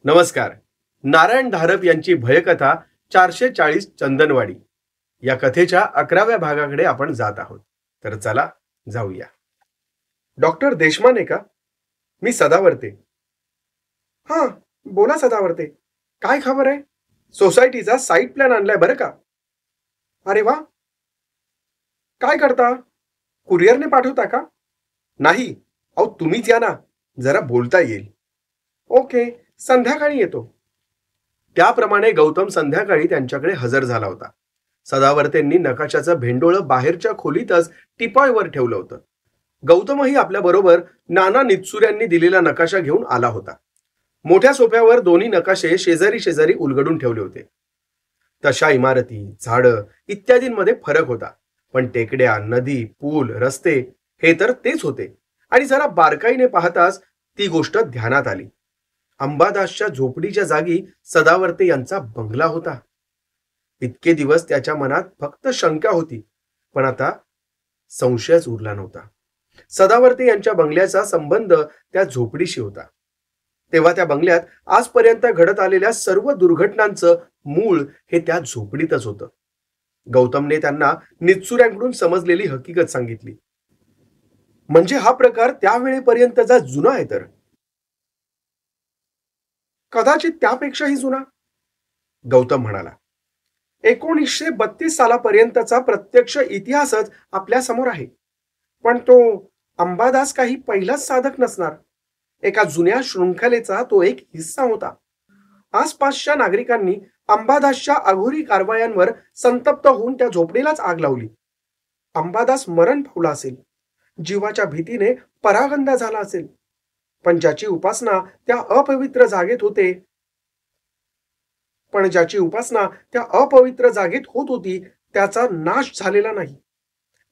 नमस्कार. नारायण धारप यांची भयकथा 440 चंदनवाडी या कथेच्या 11व्या भागाकडे आपण जात आहोत. तर चला जाऊया. डॉक्टर देशमाने का? मी सदावर्ते. हा, बोला सदावर्ते. काय खबर आहे? सोसायटीचा साईट प्लॅन आणलाय बरं का. अरे वा, काय करता? कुरिअरने पाठवता का? नाही, अहो तुम्हीच या ना, जरा बोलता येईल. ओके, संध्याकाळी येतो. त्याप्रमाणे गौतम संध्याकाळी त्यांच्याकडे हजर झाला होता. सदावर्तेंनी नकाशाचं भेंडोळं बाहेरच्या खोलीतच टिपॉयवर ठेवलं होतं. गौतमही आपल्याबरोबर नाना नित्सुऱ्यांनी दिलेला नकाशा घेऊन आला होता. मोठ्या सोफ्यावर दोन्ही नकाशे शेजारी शेजारी उलगडून ठेवले होते. तशा इमारती, झाडं इत्यादींमध्ये फरक होता, पण टेकड्या, नदी, पूल, रस्ते हे तर तेच होते. आणि जरा बारकाईने पाहताच ती गोष्ट ध्यानात आली. अंबादासच्या झोपडीच्या जागी सदावर्ते यांचा बंगला होता. इतके दिवस त्याच्या मनात फक्त शंका होती, पण आता संशयच उरला नव्हता. सदावर्ते यांच्या बंगल्याचा संबंध त्या झोपडीशी होता. तेव्हा त्या बंगल्यात आजपर्यंत घडत आलेल्या सर्व दुर्घटनांचं मूळ हे त्या झोपडीतच होतं. गौतमने त्यांना नित्सुऱ्यांकडून समजलेली हकीकत सांगितली. म्हणजे हा प्रकार त्यावेळेपर्यंतचा जुना आहे तर कदाचित त्यापेक्षाही जुना, गौतम म्हणाला. 1932 सालापर्यंतचा प्रत्यक्ष इतिहासच आपल्या समोर आहे. पण तो अंबादास काही पहिलाच साधक नसणार. एका जुन्या शृंखलेचा तो एक हिस्सा होता. आसपासच्या नागरिकांनी अंबादासच्या अघोरी कारवायांवर संतप्त होऊन त्या झोपडीलाच आग लावली. अंबादास मरण पावला असेल, जीवाच्या भीतीने परागंदा झाला असेल, पण ज्याची उपासना त्या अपवित्र जागेत होत होती त्याचा नाश झालेला नाही.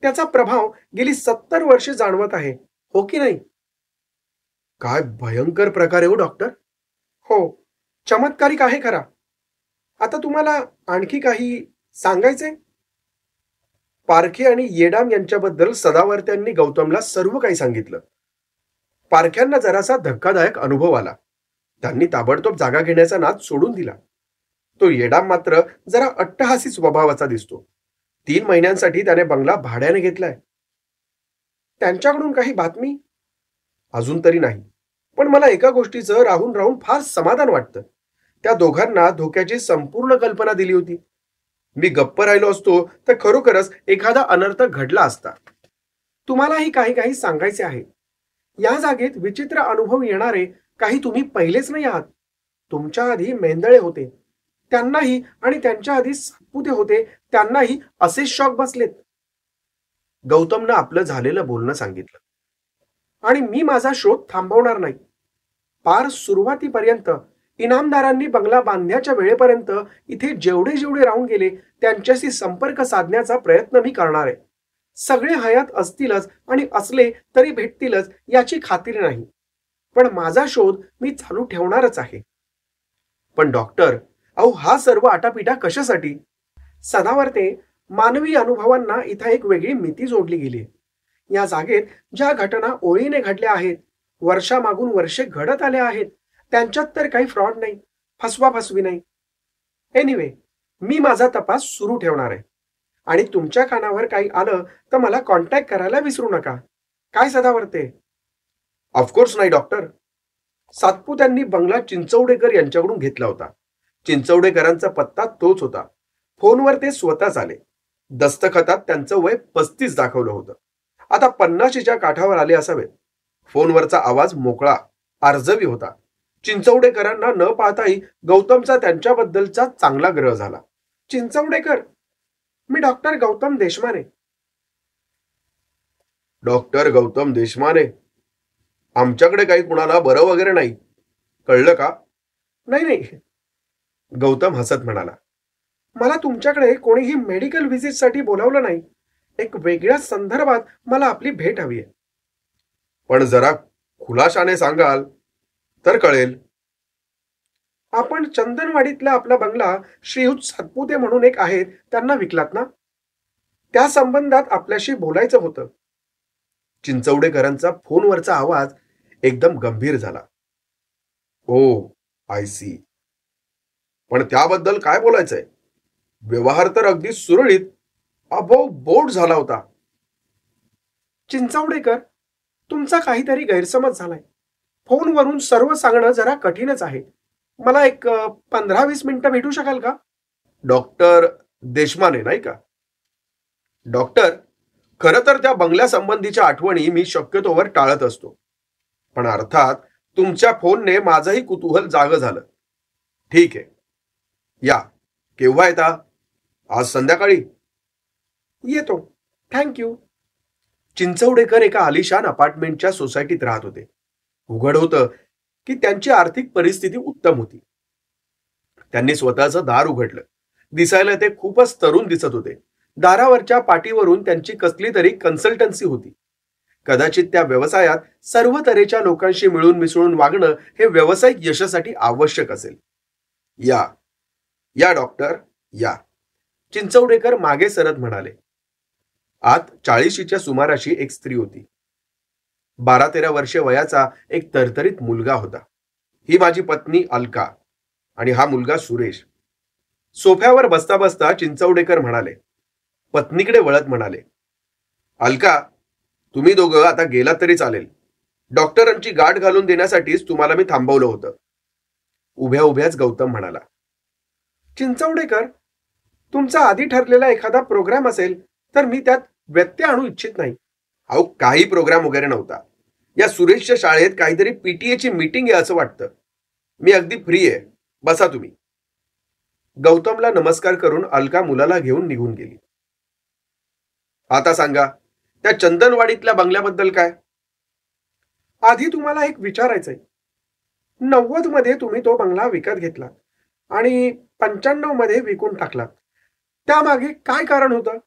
त्याचा प्रभाव गेली 70 वर्षे जाणवत आहे, हो की नाही? काय भयंकर प्रकार आहे हो डॉक्टर. हो, चमत्कारिक आहे खरा. आता तुम्हाला आणखी काही सांगायचे? पारखे आणि येडाम यांच्याबद्दल सदावर्त्यांनी गौतमला सर्व काही सांगितलं. पारख्यांना जरासा धक्कादायक अनुभव आला. त्यांनी ताबडतोब जागा घेण्याचा नाद सोडून दिला. तो येडाम मात्र जरा अट्टहासी स्वभावाचा दिसतो. 3 महिन्यांसाठी त्याने बंगला भाड्याने घेतलाय. त्यांच्याकडून काही बातमी? अजून तरी नाही, पण मला एका गोष्टीचं राहून राहून फार समाधान वाटतं. त्या दोघांना धोक्याची संपूर्ण कल्पना दिली होती. मी गप्प राहिलो असतो तर खरोखरच एखादा अनर्थ घडला असता. तुम्हालाही काही काही सांगायचे आहे. या जागेत विचित्र अनुभव येणारे काही तुम्ही पहिलेच नाही आहात. तुमच्या आधी मेंदळे होते, त्यांनाही, आणि त्यांच्या आधी सातपुते होते, त्यांनाही असे शॉक बसलेत. गौतमनं आपलं झालेलं बोलणं सांगितलं. आणि मी माझा शोध थांबवणार नाही. पार सुरुवातीपर्यंत इनामदारांनी बंगला बांधण्याच्या वेळेपर्यंत इथे जेवढे जेवढे राहून गेले त्यांच्याशी संपर्क साधण्याचा प्रयत्न मी करणार आहे. सगळे हयात असतीलच आणि असले तरी भेटतीलच याची खात्री नाही, पण माझा शोध मी चालू ठेवणारच आहे. पण डॉक्टर, अहो हा सर्व आटापिटा कशासाठी? सदावर्ते, मानवी अनुभवांना इथं एक वेगळी मिती जोडली गेली. या जागेत ज्या घटना ओळीने घडल्या आहेत, वर्षामागून वर्षे घडत आल्या आहेत, त्यांच्यात तर काही फ्रॉड नाही, फसवाफसवी नाही. एनिवे, मी माझा तपास सुरू ठेवणार आहे. आणि तुमच्या कानावर काही आलं तर मला कॉन्टॅक्ट करायला विसरू नका. काय सदावर्ते? ऑफकोर्स नाही डॉक्टर. सातपुत्यांनी बंगला चिंचवडेकर यांच्याकडून घेतला होता. चिंचवडेकरांचा पत्ता तोच होता. फोनवर ते स्वतःच आले. दस्तखतात त्यांचं वय 35 दाखवलं होतं. आता 50च्या काठावर आले असावेत. फोनवरचा आवाज मोकळा, आर्जवी होता. चिंचवडेकरांना न पाहताही गौतमचा त्यांच्याबद्दलचा चांगला ग्रह झाला. चिंचवडेकर, मी डॉक्टर गौतम देशमाने. डॉक्टर गौतम देशमाने? आमच्याकडे काही कुणाला बरं वगैरे नाही, कळलं का? नाही नाही, गौतम हसत म्हणाला. मला तुमच्याकडे कोणीही मेडिकल व्हिजिटसाठी बोलावलं नाही. एक वेगळ्या संदर्भात मला आपली भेट हवी आहे. पण जरा खुलाशाने सांगाल तर कळेल. आपण चंदनवाडीतला आपला बंगला श्रीयुत सातपुते म्हणून एक आहेत त्यांना विकलात ना? त्या संबंधात आपल्याशी बोलायचं होतं. चिंचवडेकरांचा फोनवरचा आवाज एकदम गंभीर झाला. ओ, आय सी. पण त्याबद्दल काय बोलायचंय? व्यवहार तर अगदी सुरळीत, अबोव बोर्ड झाला होता. चिंचावडेकर, तुमचा काहीतरी गैरसमज झालाय. फोनवरून सर्व सांगणं जरा कठीणच आहे. मला एक 15-20 मिनिटं भेटू शकाल का? डॉक्टर देशमाने नाही का? डॉक्टर, खरं तर त्या बंगल्यासंबंधीच्या आठवणी मी शक्यतोवर टाळत असतो. पण अर्थात तुमच्या फोनने माझंही कुतूहल जागं झालं. ठीक आहे, या. केव्हा येता? आज संध्याकाळी? येतो, थँक्यू. चिंचवडेकर एका आलिशान अपार्टमेंटच्या सोसायटीत राहत होते. उघड होतं की त्यांची आर्थिक परिस्थिती उत्तम होती. त्यांनी स्वतःचं दार उघडलं. दिसायला ते खूपच तरुण दिसत होते. दारावरच्या पाटीवरून त्यांची कसली तरी कन्सल्टन्सी होती. कदाचित त्या व्यवसायात सर्व तऱ्हेच्या लोकांशी मिळून मिसळून वागणं हे व्यावसायिक यशासाठी आवश्यक असेल. या या डॉक्टर, या. चिंचवडेकर मागे सरत म्हणाले. आत 40च्या सुमाराशी एक स्त्री होती. 12-13 वर्षे वयाचा एक तरतरीत मुलगा होता. ही माझी पत्नी अलका आणि हा मुलगा सुरेश. सोफ्यावर बसता बसता चिंचवडेकर म्हणाले. पत्नीकडे वळत म्हणाले, अलका, तुम्ही दोघं आता गेलात तरी चालेल. डॉक्टरांची गाठ घालून देण्यासाठीच तुम्हाला मी थांबवलं होतं. उभ्या उभ्याच गौतम म्हणाला. चिंचवडेकर, तुमचा आधी ठरलेला एखादा प्रोग्राम असेल तर मी त्यात व्यत्यय आणू इच्छित नाही. अहो, काही प्रोग्राम वगैरे नव्हता. या सुरेशच्या शाळेत काहीतरी पीटीएची मीटिंग आहे असं वाटतं. मी अगदी फ्री आहे, बसा तुम्ही. गौतमला नमस्कार करून अलका मुलाला घेऊन निघून गेली. आता सांगा, त्या चंदनवाडीतल्या बंगल्याबद्दल काय? आधी तुम्हाला एक विचारायचंय. 90 मध्ये तुम्ही तो बंगला विकत घेतला आणि 95 मध्ये विकून टाकला. त्यामागे काय कारण होतं?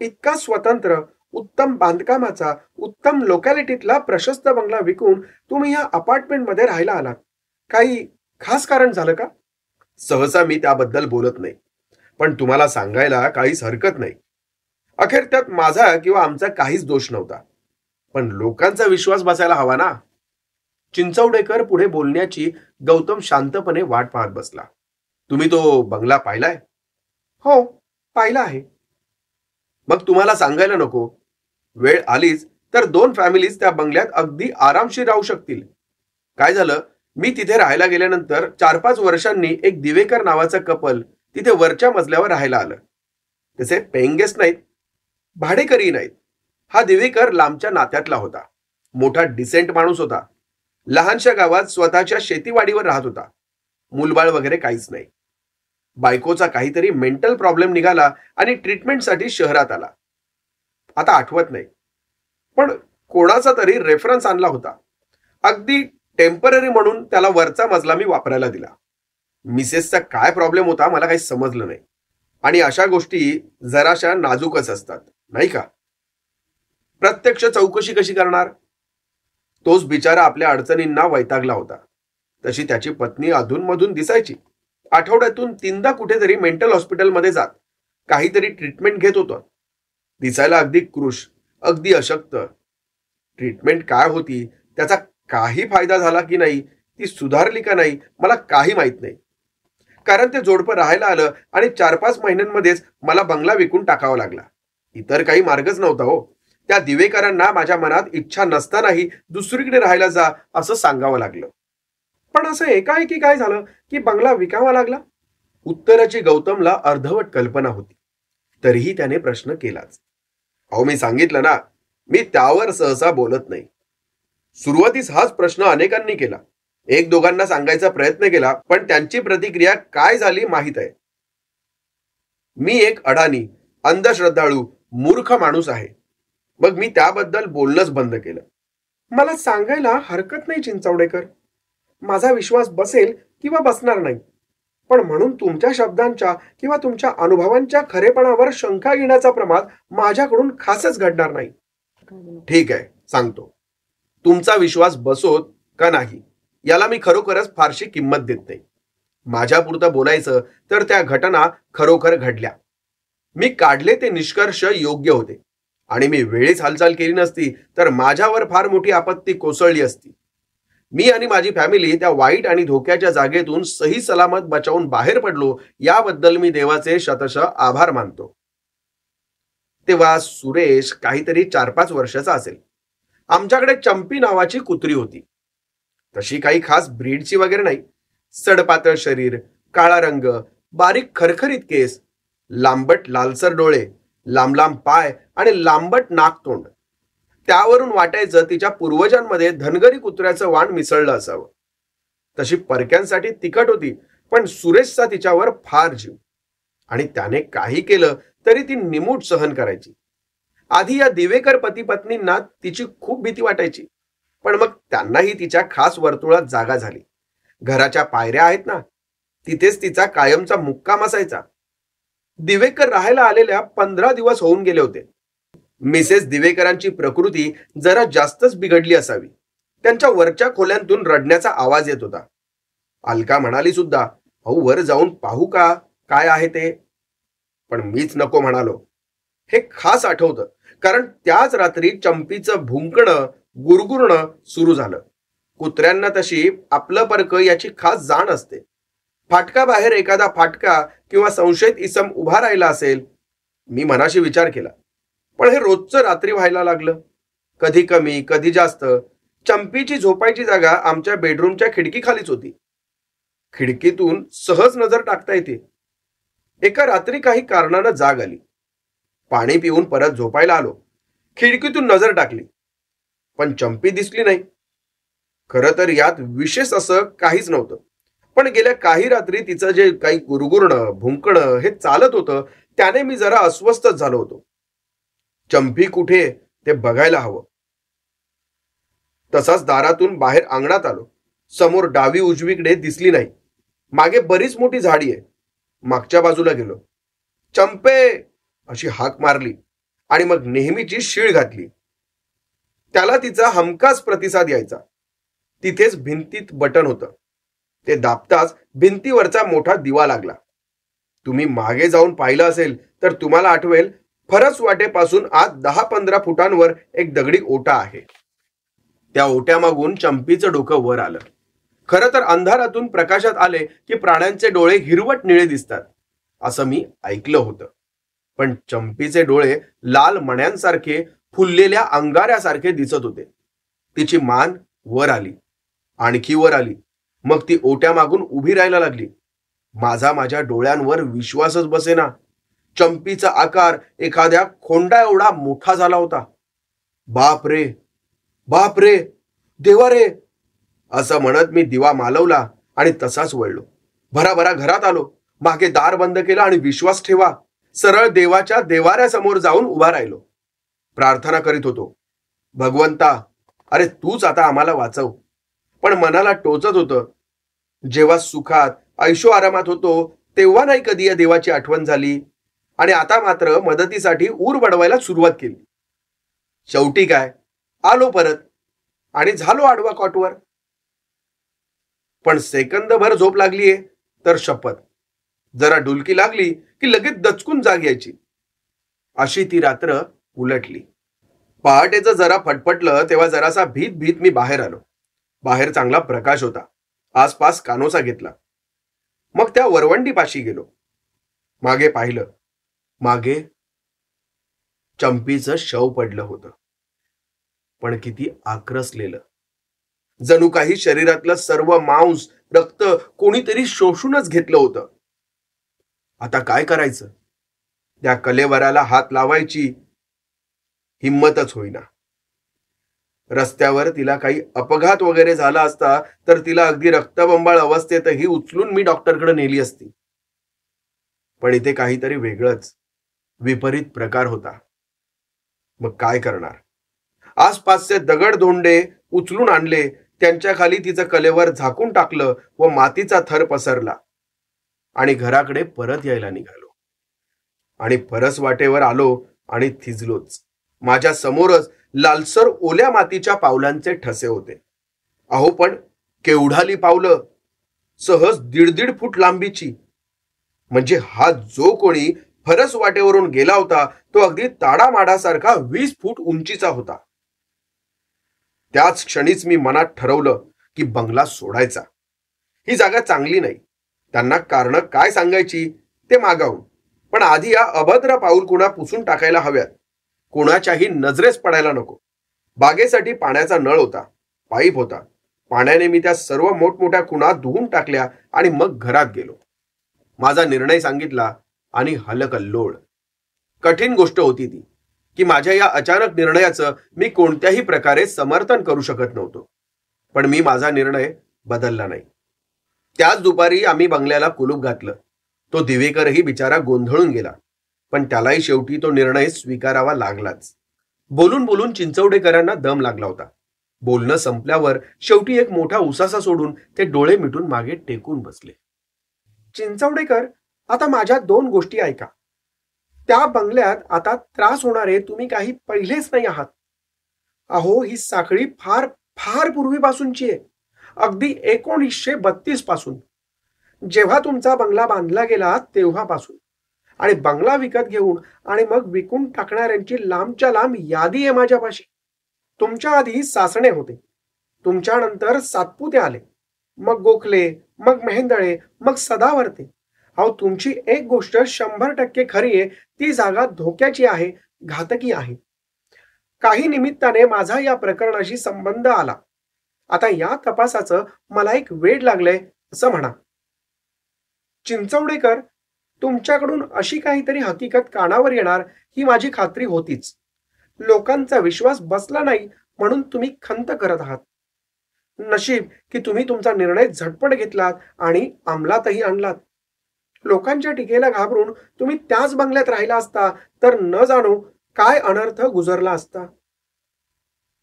इतका स्वतंत्र, उत्तम बांधकामाचा, उत्तम लोकॅलिटीतला प्रशस्त बंगला विकून तुम्ही या अपार्टमेंटमध्ये राहायला आलात. काही खास कारण झालं का? सहसा मी त्याबद्दल बोलत नाही, पण तुम्हाला सांगायला काहीच हरकत नाही. अखेर त्यात माझा किंवा आमचा काहीच दोष नव्हता. पण लोकांचा विश्वास बसायला हवा ना. चिंचवडेकर पुढे बोलण्याची गौतम शांतपणे वाट पाहत बसला. तुम्ही तो बंगला पाहिलाय? हो, पाहिला आहे. मग तुम्हाला सांगायला नको? वेळ आलीच तर 2 फॅमिलीज त्या बंगल्यात अगदी आरामशीर राहू शकतील. काय झालं, मी तिथे राहायला गेल्यानंतर 4-5 वर्षांनी एक दिवेकर नावाचं कपल तिथे वरच्या मजल्यावर राहायला आलं. तसे पेइंग गेस्ट नाहीत, भाडेकरी नाहीत. हा दिवेकर लांबच्या नात्यातला होता. मोठा डिसेंट माणूस होता. लहानशा गावात स्वतःच्या शेतीवाडीवर राहत होता. मूलबाळ वगैरे काहीच नाही. बायकोचा काहीतरी मेंटल प्रॉब्लेम निघाला आणि ट्रीटमेंटसाठी शहरात आला. आता आठवत नाही, पण कोणाचा तरी रेफरन्स आणला होता. अगदी टेम्पररी म्हणून त्याला वरचा मजला मी वापरायला दिला. मिसेसचा काय प्रॉब्लेम होता मला काही समजलं नाही. आणि अशा गोष्टी जराशा नाजूकच असतात, नाही का? प्रत्यक्ष चौकशी कशी करणार? तोच बिचारा आपल्या अडचणींना वैतागला होता. तशी त्याची पत्नी अधूनमधून दिसायची. आठवड्यातून 3दा कुठेतरी मेंटल हॉस्पिटलमध्ये जात काहीतरी ट्रीटमेंट घेत होतं. दिसायला अगदी कृश, अगदी अशक्त. ट्रीटमेंट काय होती, त्याचा काही फायदा झाला की नाही, ती सुधारली का नाही, मला काही माहित नाही. कारण ते जोडपं राहायला आलं आणि 4-5 महिन्यांमध्येच मला बंगला विकून टाकावा लागला. इतर काही मार्गच नव्हता हो. त्या दिवेकरांना माझ्या मनात इच्छा नसतानाही दुसरीकडे राहायला जा असं सांगावं लागलं. पण असं एकाएकी काय झालं की बंगला विकावा लागला? उत्तराची गौतमला अर्धवट कल्पना होती. तरीही त्याने प्रश्न केलाच. अहो, मी सांगितलं ना, मी त्यावर सहसा बोलत नाही. सुरुवातीस हाच प्रश्न अनेकांनी केला. 1-2 सांगायचा प्रयत्न केला, पण त्यांची प्रतिक्रिया काय झाली माहित आहे. मी एक अडाणी, अंधश्रद्धाळू, मूर्ख माणूस आहे. मग मी त्याबद्दल बोलणंच बंद केलं. मला सांगायला हरकत नाही चिंचवडेकर. माझा विश्वास बसेल किंवा बसणार नाही, पण म्हणून तुमच्या शब्दांच्या किंवा तुमच्या अनुभवांच्या खरेपणावर शंका घेण्याचा प्रमाद माझ्याकडून खासच घडणार नाही. ठीक आहे, सांगतो. तुमचा विश्वास बसोत का नाही याला मी खरोखरच फारशी किंमत देत नाही. माझ्यापुरतं बोलायचं तर त्या घटना खरोखर घडल्या. मी काढले ते निष्कर्ष योग्य होते आणि मी वेळीच हालचाल केली नसती तर माझ्यावर फार मोठी आपत्ती कोसळली असती. मी आणि माझी फॅमिली त्या वाईट आणि धोक्याच्या जागेतून सही सलामत बचावून बाहेर पडलो, याबद्दल मी देवाचे शतशः आभार मानतो. तेव्हा सुरेश काहीतरी 4-5 वर्षाचा असेल. आमच्याकडे चंपी नावाची कुत्री होती. तशी काही खास ब्रीडची वगैरे नाही. सडपातळ शरीर, काळा रंग, बारीक खरखरीत केस, लांबट लालसर डोळे, लांब लांब पाय आणि लांबट नाक तोंड. त्यावरून वाटायचं तिच्या पूर्वजांमध्ये धनगरी कुत्र्याचं वाण मिसळलं असावं. तशी परक्यांसाठी तिखट होती, पण सुरेशचा तिच्यावर फार जीव. आणि त्याने काही केलं तरी ती निमूट सहन करायची. आधी या दिवेकर पती पत्नींना तिची खूप भीती वाटायची, पण मग त्यांनाही तिच्या खास वर्तुळात जागा झाली. घराच्या पायऱ्या आहेत ना, तिथेच तिचा कायमचा मुक्काम असायचा. दिवेकर राहायला आलेल्या 15 दिवस होऊन गेले होते. मिसेस दिवेकरांची प्रकृती जरा जास्तच बिघडली असावी. त्यांच्या वरच्या खोल्यांतून रडण्याचा आवाज येत होता. अलका म्हणाली सुद्धा, अहो वर जाऊन पाहू का काय आहे ते. पण मीच नको म्हणालो. हे खास आठवतं, कारण त्याच रात्री चंपीचं भुंकणं गुरगुरणं सुरू झालं. कुत्र्यांना तशी आपलं परक याची खास जाण असते. फाटका बाहेर एखादा फाटका किंवा संशयित इसम उभा राहिला असेल. मी मनाशी विचार केला, पण हे रोजचं रात्री व्हायला लागलं. कधी कमी कधी जास्त. चंपीची झोपायची जागा आमच्या बेडरूमच्या खिडकीखालीच होती. खिडकीतून सहज नजर टाकता येते. एका रात्री काही कारणानं जाग आली. पाणी पिऊन परत झोपायला आलो. खिडकीतून नजर टाकली, पण चंपी दिसली नाही. खरं तर यात विशेष असं काहीच नव्हतं, पण गेल्या काही रात्री तिचं जे काही गुरगुरणं भुंकणं हे चालत होतं, त्याने मी जरा अस्वस्थच झालो होतो. चंपी कुठे ते बघायला हवं. तसाच दारातून बाहेर अंगणात आलो. समोर डावी उजवीकडे दिसली नाही. मागे बरीच मोठी झाडी आहे. मागच्या बाजूला गेलो. चंपे अशी हाक मारली आणि मग नेहमीची शीळ घातली. त्याला तिचा हमखास प्रतिसाद यायचा. तिथेच भिंतीत बटन होतं. ते दाबताच भिंतीवरचा मोठा दिवा लागला. तुम्ही मागे जाऊन पाहिलं असेल तर तुम्हाला आठवेल, फरस वाटेपासून आत 10-15 फुटांवर एक दगडी ओटा आहे. त्या ओट्यामागून चंपीचं डोकं वर आलं. खरं तर अंधारातून प्रकाशात आले की प्राण्यांचे डोळे हिरवट निळे दिसतात असं मी ऐकलं होतं. पण चंपीचे डोळे लाल मण्यांसारखे फुललेल्या अंगाऱ्यासारखे दिसत होते. तिची मान वर आली, आणखी वर आली. मग ती ओट्यामागून उभी राहायला लागली. माझ्या डोळ्यांवर विश्वासच बसेना. चंपीचा आकार एखाद्या खोंडा एवढा मोठा झाला होता. बाप रे, बाप रे, देवा रे असं म्हणत मी दिवा मालवला आणि तसाच वळलो. भराभरा घरात आलो. मागे दार बंद केलं आणि विश्वास ठेवा, सरळ देवाच्या देवाऱ्यासमोर जाऊन उभा राहिलो. प्रार्थना करीत होतो, भगवंता, अरे तूच आता आम्हाला वाचव. पण मनाला टोचत होतं, जेव्हा सुखात ऐशो आरामात होतो तेव्हा नाही कधी या देवाची आठवण झाली, आणि आता मात्र मदतीसाठी ऊर बडवायला सुरुवात केली. शेवटी काय, आलो परत आणि झालो आडवा कॉटवर. पण सेकंदभर झोप लागलीये तर शपथ, जरा डुलकी लागली की लगेच दचकून जाग यायची. अशी ती रात्र उलटली. पहाटेचं जरा फटफटलं तेव्हा जरासा भीत भीत मी बाहेर आलो. बाहेर चांगला प्रकाश होता. आसपास कानोसा घेतला. मग त्या वरवंडीपाशी गेलो. मागे पाहिलं. मागे चंपीचं शव पडलं होतं, पण किती आक्रसलेलं. जणू काही शरीरातलं सर्व मांस रक्त कोणीतरी शोषूनच घेतलं होतं. आता काय करायचं? त्या कलेवराला हात लावायची हिम्मतच होईना. रस्त्यावर तिला काही अपघात वगैरे झाला असता तर तिला अगदी रक्तबंबाळ अवस्थेतही उचलून मी डॉक्टरकडे नेली असती. पण इथे काहीतरी वेगळंच विपरीत प्रकार होता. मग काय करणार? आसपासचे दगड धोंडे उचलून आणले, त्यांच्या खाली तिचं कलेवर झाकून टाकलं व मातीचा थर पसरला आणि घराकडे परत यायला निघालो. आणि परस वाटेवर आलो आणि थिजलोच. माझ्या समोरच लालसर ओल्या मातीच्या पावलांचे ठसे होते. अहो पण केवढाली पावलं, सहज 1.5 फूट लांबीची. म्हणजे हा जो कोणी फरस वाटेवरून गेला होता तो अगदी ताडामाडासारखा 20 फूट उंचीचा होता. त्याच क्षणीच मी मनात ठरवलं की बंगला सोडायचा. ही जागा चांगली नाही. त्यांना कारण काय सांगायची ते मागावून, पण आधी या अभद्र पाऊल कुणा पुसून टाकायला हव्यात. कोणाच्याही नजरेस पडायला नको. बागेसाठी पाण्याचा नळ होता, पाईप होता. पाण्याने मी त्या सर्व मोठमोठ्या खुणा धुवून टाकल्या आणि मग घरात गेलो. माझा निर्णय सांगितला आणि हलकल्लोळ. कठीण गोष्ट होती ती की माझ्या या अचानक निर्णयाचं मी कोणत्याही प्रकारे समर्थन करू शकत नव्हतो. पण मी माझा निर्णय बदलला नाही. त्याच दुपारी आम्ही बंगल्याला कुलूप घातलं. तो दिवेकरही बिचारा गोंधळून गेला, पण त्यालाही शेवटी तो निर्णय स्वीकारावा लागलाच. बोलून बोलून चिंचवडेकरांना दम लागला होता. बोलणं संपल्यावर शेवटी एक मोठा उसासा सोडून ते डोळे मिटून मागे टेकून बसले. चिंचवडेकर, आता माझ्या 2 गोष्टी ऐका. त्या बंगल्यात आता त्रास होणारे तुम्ही काही पहिलेच नाही आहात. अहो, ही साखळी फार फार पूर्वीपासूनची आहे. अगदी 1932 पासून, जेव्हा तुमचा बंगला बांधला गेला तेव्हापासून. आणि बंगला विकत घेऊन आणि मग विकून टाकणाऱ्यांची लांबच्या लांब यादी आहे माझ्यापाशी. तुमच्या आधी सासणे होते, तुमच्यानंतर सातपुते आले, मग गोखले, मग मेहेंदळे, मग सदावर्ते. अहो, तुमची एक गोष्ट 100% खरी आहे. ती जागा धोक्याची आहे, घातकी आहे. काही निमित्ताने माझा या प्रकरणाशी संबंध आला. आता या तपासाचं मला एक वेड लागलंय असं म्हणा. चिंचवडेकर, तुमच्याकडून अशी काहीतरी हकीकत कानावर येणार ही माझी खात्री होतीच. लोकांचा विश्वास बसला नाही म्हणून तुम्ही खंत करत आहात. नशीब की तुम्ही तुमचा निर्णय झटपट घेतलात आणि अंमलातही आणलात. लोकांच्या टीकेला घाबरून तुम्ही त्याच बंगल्यात राहिला असता तर न जाणो काय अनर्थ गुजरला असता.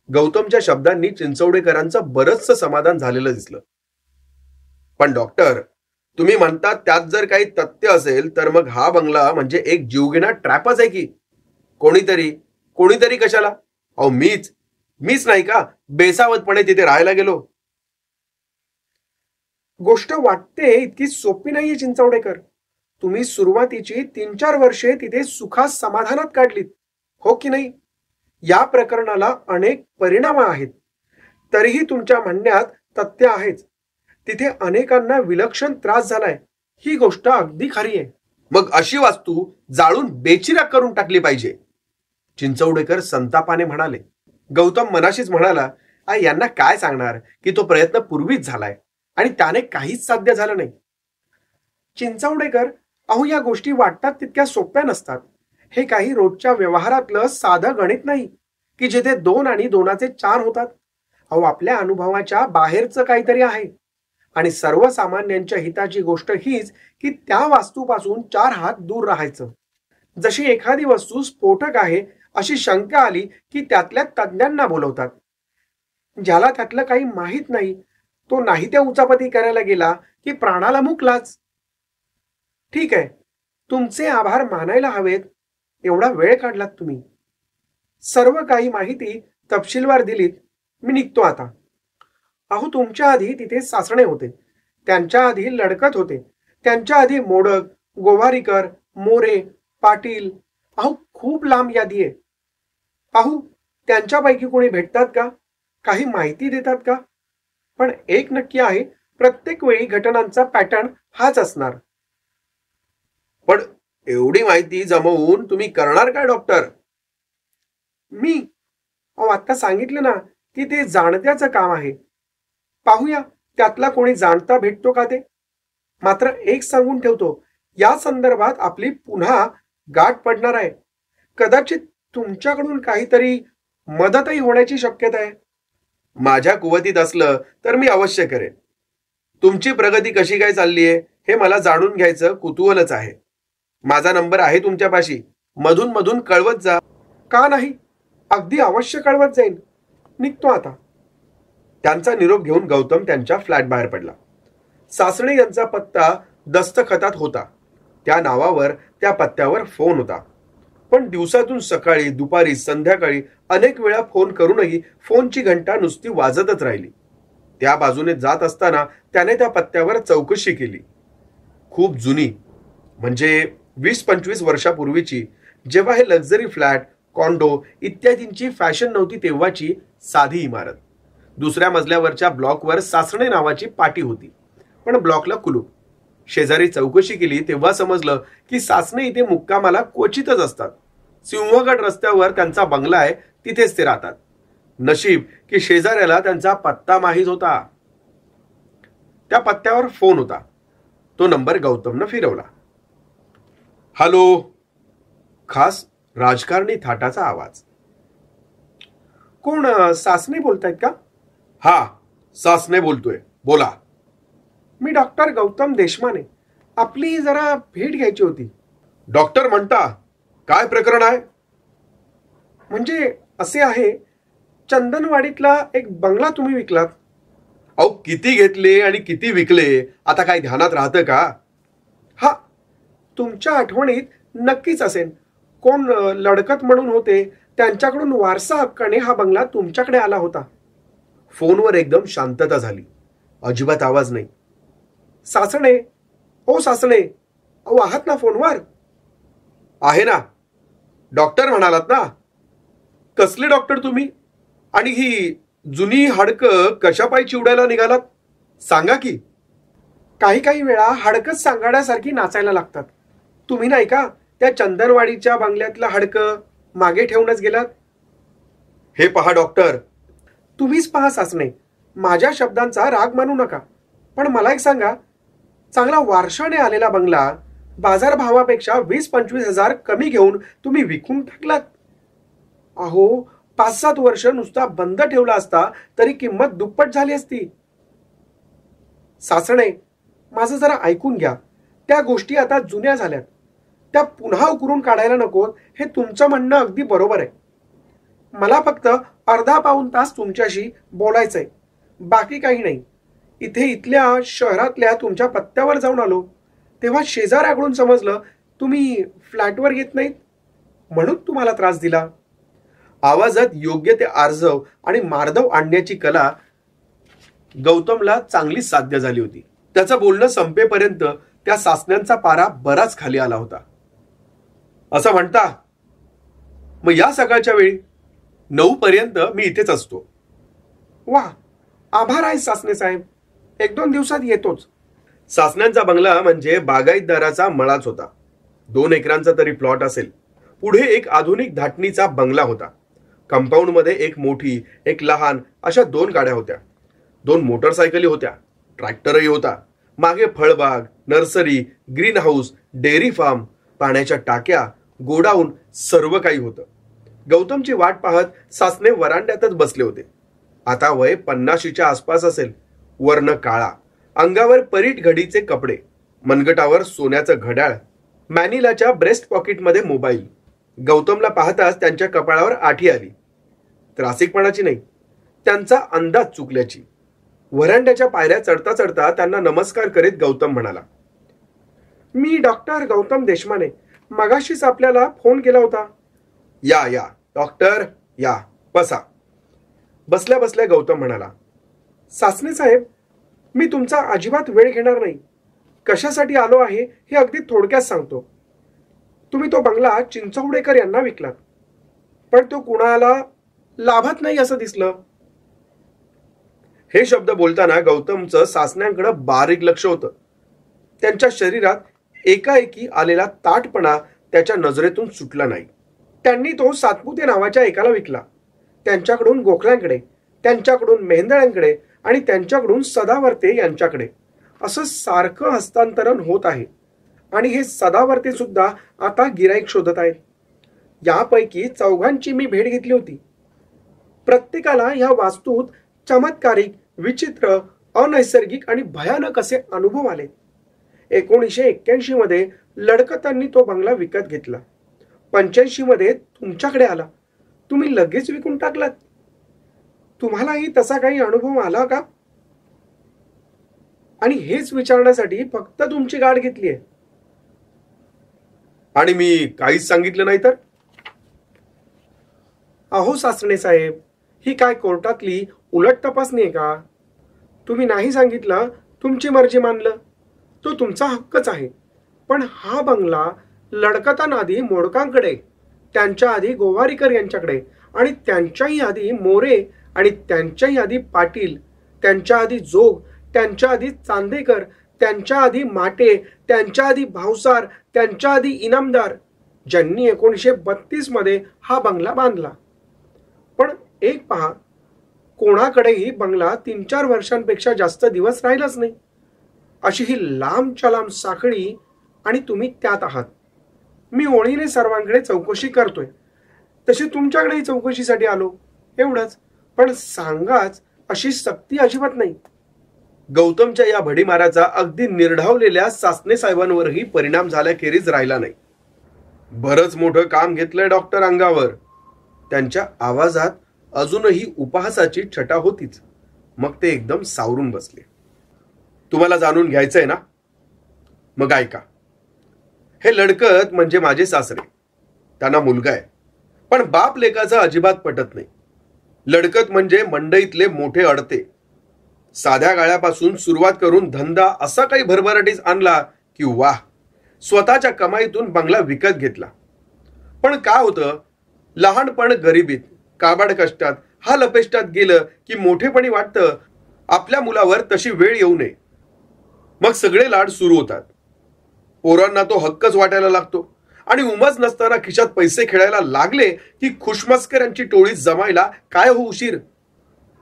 गौतमच्या शब्दांनी चिंचवडेकरांचं बरंचसं समाधान झालेलं दिसलं. पण डॉक्टर, तुम्ही म्हणतात त्यात जर काही तथ्य असेल तर मग हा बंगला म्हणजे एक जीवघेणा ट्रॅपच आहे की. कोणीतरी कशाला? अहो, मीच नाही का बेसावतपणे तिथे राहायला गेलो. गोष्ट वाटते इतकी सोपी नाहीये चिंचवडेकर. तुम्ही सुरुवातीची 3-4 वर्षे तिथे सुखात समाधानात काढलीत, हो की नाही? या प्रकरणाला अनेक परिणाम आहेत. तरीही तुमच्या म्हणण्यात तथ्य आहेच. तिथे अनेकांना विलक्षण त्रास झालाय, ही गोष्ट अगदी खरी आहे. मग अशी वास्तू जाळून बेचिराख करून टाकली पाहिजे, चिंचवडेकर संतापाने म्हणाले. गौतम मनाशीच म्हणाला, यांना काय सांगणार की तो प्रयत्न पूर्वीच झालाय आणि त्याने काहीच साध्य झालं नाही. चिंचवडेकर, अहो, या गोष्टी वाटतात तितक्या सोप्या नसतात. हे काही रोजच्या व्यवहारातलं साधं गणित नाही की जिथे 2 आणि 2चे 4 होतात. अहो, आपल्या अनुभवाच्या बाहेरचं काहीतरी आहे. आणि सर्वसामान्यांच्या हिताची गोष्ट हीच की त्या वास्तूपासून 4 हात दूर राहायचं. जशी एखादी वस्तू स्फोटक आहे अशी शंका आली की त्यातल्या तज्ञांना बोलवतात. ज्याला त्यातलं काही माहीत नाही तो नाही त्या उचापती करायला गेला की प्राणाला मुकलाच. ठीक आहे, तुमचे आभार मानायला हवेत. एवढा वेळ काढलात तुम्ही. सर्व काही माहिती तपशीलवार दिलीत. मी निघतो आता. अहो, तुमच्या आधी तिथे सासणे होते, त्यांच्या आधी लडकत होते, त्यांच्या आधी मोडक, गोवारीकर, मोरे, पाटील. अहो, खूप लांब यादी आहे. पाहू, त्यांच्यापैकी कोणी भेटतात का? काही माहिती देतात का? पण एक नक्की आहे, प्रत्येक वेळी घटनांचा पॅटर्न हाच असणार. पण एवढी माहिती जमवून तुम्ही करणार काय डॉक्टर? मी आता सांगितलं ना की ते जाणत्याचं काम आहे. पाहूया त्यातला कोणी जाणता भेटतो का ते. मात्र एक सांगून ठेवतो, या संदर्भात आपली पुन्हा गाठ पडणार आहे. कदाचित तुमच्याकडून काहीतरी मदतही होण्याची शक्यता आहे. माझ्या कुवतीत असलं तर मी अवश्य करेन. तुमची प्रगती कशी काय चालली आहे हे मला जाणून घ्यायचं कुतूहलच आहे. माझा नंबर आहे तुमच्यापाशी. मधून मधून कळवत जा. का नाही, अगदी अवश्य कळवत जाईन. निघतो आता. त्यांचा निरोप घेऊन गौतम त्यांच्या फ्लॅट बाहेर पडला. सासणे यांचा पत्ता दस्तखतात होता. त्या नावावर त्या पत्त्यावर फोन होता. पण दिवसातून सकाळी, दुपारी, संध्याकाळी अनेक वेळा फोन करूनही फोनची घंटा नुसती वाजतच राहिली. त्या बाजूने जात असताना त्याने त्या पत्त्यावर चौकशी केली. खूप जुनी, म्हणजे 20-25 वर्षापूर्वीची, जेव्हा हे लक्झरी फ्लॅट, कॉन्डो इत्यादींची फॅशन नव्हती तेव्हाची साधी इमारत. दुसऱ्या मजल्यावरच्या ब्लॉकवर सासणे नावाची पाटी होती, पण ब्लॉकला कुलूप. शेजारी चौकशी केली तेव्हा समजलं की सासणे इथे मुक्कामाला क्वचितच असतात. सिंहगड रस्त्यावर त्यांचा बंगला आहे, तिथेच ते राहतात. नशीब की शेजाऱ्याला त्यांचा पत्ता माहीत होता. त्या पत्त्यावर फोन होता. तो नंबर गौतमनं फिरवला. हॅलो. खास राजकारणी थाटाचा आवाज. कोण, सासणे बोलतायत का? हा, सासणे बोलतोय, बोला. मी डॉक्टर गौतम देशमाने. आपली जरा भेट घ्यायची होती. डॉक्टर म्हणता, काय प्रकरण आहे? म्हणजे असे आहे, चंदनवाडीतला एक बंगला तुम्ही विकलात. अहो, किती घेतले आणि किती विकले आता काय ध्यानात राहतं का? हा, तुमच्या आठवणीत नक्कीच असेल. कोण लडकत म्हणून होते, त्यांच्याकडून वारसा हक्काने हा बंगला तुमच्याकडे आला होता. फोनवर एकदम शांतता झाली. अजिबात आवाज नाही. सासणे, ओ सासणे, अहो आहात ना फोनवर? आहे ना. डॉक्टर म्हणालात ना? कसले डॉक्टर तुम्ही? आणि ही जुनी हाडकं कशापायी चिवडायला निघालात, सांगा की. काही काही वेळा हाडकंच सांगाड्यासारखी नाचायला लागतात. तुम्ही नाही का त्या चंदनवाडीच्या बंगल्यातलं हाडकं मागे ठेवूनच गेलात? हे पहा डॉक्टर. तुम्हीच पहा सासणे, माझ्या शब्दांचा राग मानू नका. पण मला एक सांगा, चांगला वारशाने आलेला बंगला बाजारभावापेक्षा 20-25 हजार कमी घेऊन तुम्ही विकून टाकलात. अहो, 5-7 वर्ष नुसता बंद ठेवला असता तरी किंमत दुप्पट झाली असती. सासणे, माझं जरा ऐकून घ्या. त्या गोष्टी आता जुन्या झाल्यात, त्या पुन्हा उकरून काढायला नकोत. हे तुमचं म्हणणं अगदी बरोबर आहे. मला फक्त अर्धा पाऊण तास तुमच्याशी बोलायचंय, बाकी काही नाही. इथल्या शहरातल्या तुमच्या पत्त्यावर जाऊन आलो, तेव्हा शेजाऱ्याकडून समजलं तुम्ही फ्लॅटवर येत नाहीत, म्हणून तुम्हाला त्रास दिला. आवाजात योग्य ते आर्जव आणि मार्दव आणण्याची कला गौतमला चांगली साध्य झाली होती. त्याचं बोलणं संपेपर्यंत त्या सासण्यांचा पारा बराच खाली आला होता. असं म्हणता? मग या सकाळच्या वेळी 9 पर्यंत मी इथेच असतो. वा, आभार आहे सासणे साहेब. 1-2 दिवसात येतोच. सासण्यांचा बंगला म्हणजे बागायतदाराचा मळाच होता. 2 एकरांचा तरी प्लॉट असेल. पुढे एक आधुनिक धाटणीचा बंगला होता. कंपाऊंड मध्ये एक मोठी, एक लहान अशा 2 गाड्या होत्या. 2 मोटरसायकली होत्या. ट्रॅक्टरही होता. मागे फळबाग, nursery, green house, dairy farm, पाण्याच्या टाक्या, गोडाऊन सर्व काही होतं. गौतमची वाट पाहत सासणे वरांड्यातच बसले होते. आता वय 50च्या आसपास असेल. वर्ण काळा, अंगावर परीट घडीचे कपडे, मनगटावर सोन्याचं घड्याळ, मॅनिलाच्या ब्रेस्ट पॉकेटमध्ये मोबाईल. गौतमला पाहताच त्यांच्या कपाळावर आठी आली. त्रासिकपणाची नाही, त्यांचा अंदाज चुकल्याची. वरांड्याच्या पायऱ्या चढता चढता त्यांना नमस्कार करीत गौतम म्हणाला, मी डॉक्टर गौतम देशमाने. मगाशीच आपल्याला फोन केला होता. या या डॉक्टर, या, बसा. बसल्या बसल्या गौतम म्हणाला, सासणे साहेब, मी तुमचा अजिबात वेळ घेणार नाही. कशासाठी आलो आहे हे अगदी थोडक्यात सांगतो. तुम्ही तो बंगला चिंचवडेकर यांना विकलात, पण तो कुणाला लाभत नाही असं दिसलं. हे शब्द बोलताना गौतमचं सासण्यांकडे बारीक लक्ष होतं. त्यांच्या शरीरात एकाएकी आलेला ताटपणा त्याच्या नजरेतून सुटला नाही. त्यांनी तो सातपुते नावाच्या एकाला विकला. त्यांच्याकडून गोखल्यांकडे, त्यांच्याकडून मेहंदळ्यांकडे आणि त्यांच्याकडून सदावर्ते यांच्याकडे असं सारखं हस्तांतरण होत आहे. आणि हे सदावर्ते सुद्धा आता गिराईक शोधत आहेत. यापैकी 4घांची मी भेट घेतली होती. प्रत्येकाला या वास्तूत चमत्कारिक, विचित्र, अनैसर्गिक आणि भयानक असे अनुभव आले. 1981 मध्ये लडकतांनी तो बंगला विकत घेतला. 85 मध्ये तुमच्याकडे आला. तुम्ही लगेच विकून टाकलात. तुम्हालाही तसा काही अनुभव आला का? आणि हेच विचारण्यासाठी फक्त तुमची गाठ घेतलीय. आणि मी काहीच सांगितलं नाही तर? अहो सासणे साहेब, ही काय कोर्टातली उलट तपासणी आहे का? तुम्ही नाही सांगितलं, तुमची मर्जी मानलं, तो तुमचा हक्कच आहे. पण हा बंगला लडकतांआधी मोडकांकडे, त्यांच्या आधी गोवारीकर यांच्याकडे आणि त्यांच्याही आधी मोरे आणि त्यांच्याही आधी पाटील, त्यांच्या आधी जोग, त्यांच्या आधी चांदेकर, त्यांच्या आधी माटे, त्यांच्या आधी भावसार, त्यांच्या आधी इनामदार, ज्यांनी 1932 मध्ये हा बंगला बांधला. पण एक पहा, कोणाकडेही बंगला 3-4 वर्षांपेक्षा जास्त दिवस राहिलाच नाही. अशी ही लांबच्या लांब साखळी, आणि तुम्ही त्यात आहात. मी ओळीने सर्वांकडे चौकशी करतोय, तशी तुमच्याकडेही चौकशीसाठी आलो, एवढंच. पण सांगाच अशी सक्ती अजिबात नाही. गौतमच्या या भडीमाराचा अगदी निर्ढावलेल्या सासने साहेबांवरही परिणाम झाल्याखेरीज राहिला नाही. बरंच मोठं काम घेतलंय डॉक्टर अंगावर. त्यांच्या आवाजात अजूनही उपहासाची छटा होतीच. मग ते एकदम सावरून बसले. तुम्हाला जाणून घ्यायचंय ना? मग ऐका. हे लडकत म्हणजे माझे सासरे. त्यांना मुलगा आहे, पण बाप लेकाचं अजिबात पटत नाही. लडकत म्हणजे मंडईतले मोठे अडते. साध्या गाळ्यापासून सुरुवात करून धंदा असा काही भरभराटीस आणला की वाह, स्वतःच्या कमाईतून बंगला विकत घेतला. पण काय होतं, लहानपण गरिबीत, काबाड कष्टात, हा लपेष्टात गेलं की मोठेपणी वाटतं आपल्या मुलावर तशी वेळ येऊ नये. मग सगळे लाड सुरू होतात. पोरांना तो हक्कच वाटायला लागतो, आणि उमज नसताना खिशात पैसे खेळायला लागले की खुशमस्करांची टोळी जमायला काय हो उशीर.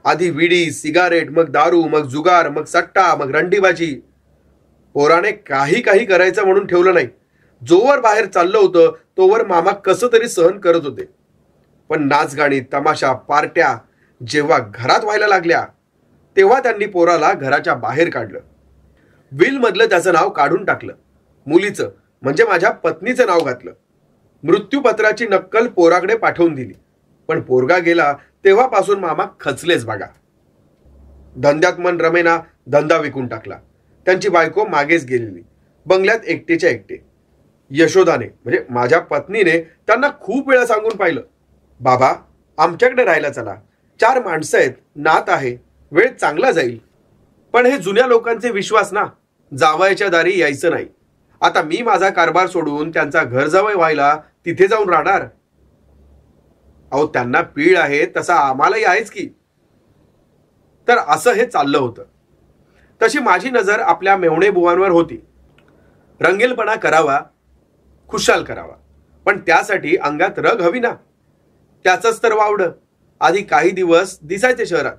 आधी विडी, सिगारेट, मग दारू, मग जुगार, मग सट्टा, मग रंडीबाजी. पोराने काही काही करायचं म्हणून ठेवलं नाही. जोवर बाहेर चाललं होतं तोवर मामा कसं तरी सहन करत होते. पण नाचगाणी, तमाशा, पार्ट्या जेव्हा घरात व्हायला लागल्या तेव्हा त्यांनी पोराला घराच्या बाहेर काढलं. विल मधलं त्याचं नाव काढून टाकलं. मुलीचं म्हणजे माझ्या पत्नीचं नाव घातलं. मृत्यूपत्राची नक्कल पोराकडे पाठवून दिली. पण पोरगा गेला तेव्हापासून मामा खचलेच बघा. धंद्यात मन रमेना, धंदा विकून टाकला. त्यांची बायको मागेच गेलेली, बंगल्यात एकटेच्या एकटे. यशोदाने म्हणजे माझ्या पत्नीने त्यांना खूप वेळा सांगून पाहिलं, बाबा आमच्याकडे राहायला चला, 4 माणसं आहेत, नात आहे, वेळ चांगला जाईल. पण हे जुन्या लोकांचे विश्वास ना, जावयाच्या दारी यायचं नाही. आता मी माझा कारभार सोडून त्यांचा घर जावई व्हायला तिथे जाऊन राहणार? अहो, त्यांना पीळ आहे तसा आम्हालाही आहेच की. तर असं हे चाललं होतं. तशी माझी नजर आपल्या मेवणे बुवांवर होती. रंगेलपणा करावा, खुशाल करावा, पण त्यासाठी अंगात रग हवी ना. त्याचंच तर वावडं. आधी काही दिवस दिसायचे शहरात,